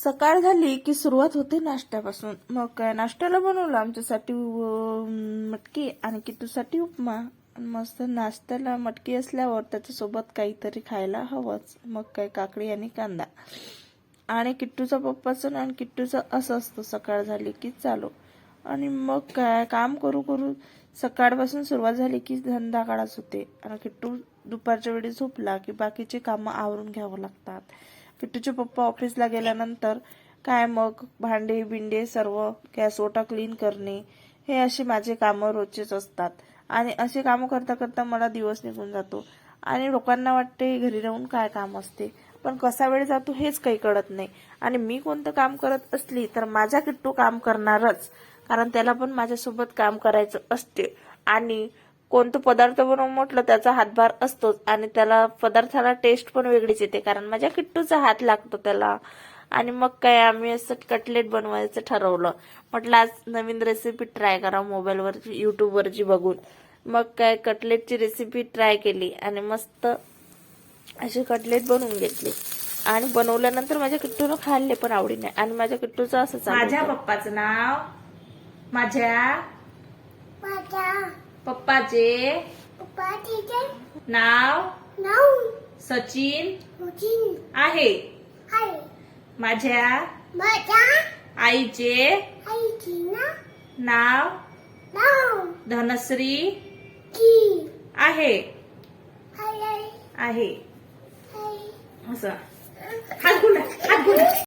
सकाळ झाली की सुरुवात होते नाश्त्यापासून. मग काय नाश्त्याला बनवलं आमच्यासाठी मटकी आणि किट्टूसाठी उपमा. मस्त नाश्त्याला मटकी असल्यावर त्याच्यासोबत काहीतरी खायला हवंच. मग काय काकडी आणि कांदा. आणि किट्टूचा पप्पाचं आणि किट्टूचं असं असतं, सकाळ झाली की चालू. आणि मग काय काम करू करू सकाळपासून सुरुवात झाली की संध्याकाळच होते. आणि किट्टू दुपारच्या वेळी झोपला की बाकीचे कामं आवरून घ्यावं लागतात. किट्टूचे पप्पा ऑफिसला गेल्यानंतर काय मग भांडे बिंडे सर्व गॅस ओटा क्लीन करणे हे असे माझे कामं रोजचेच असतात. आणि असे कामं करता करता मला दिवस निघून जातो. आणि लोकांना वाटते घरी राहून काय काम असते, पण कसा वेळ जातो हेच काही कळत नाही. आणि मी कोणतं काम करत असली तर माझा किट्टू काम करणारच, कारण त्याला पण माझ्यासोबत काम करायचं असते. आणि कोणतं पदार्थ बनवून म्हटलं त्याचा हातभार असतोच. आणि त्याला पदार्थाला टेस्ट पण वेगळीच येते, कारण माझ्या किट्टूचा हात लागतो त्याला. आणि मग काय आम्ही असं कटलेट बनवायचं ठरवलं. म्हटलं आज नवीन रेसिपी ट्राय करा मोबाईलवर युट्यूबवरची बघून. मग काय कटलेटची रेसिपी ट्राय केली आणि मस्त असे कटलेट बनवून घेतले. आणि बनवल्यानंतर माझ्या किट्टूनं खाल्ले पण आवडीने. आणि माझ्या किट्टूचं असं चालू होतं. माझ्या पप्पाचं नाव, माझ्या पप्पाचे नाव सचिन आहे. माझ्या आईचे नाव धनश्री आहे. आहे असं हात गुंडा.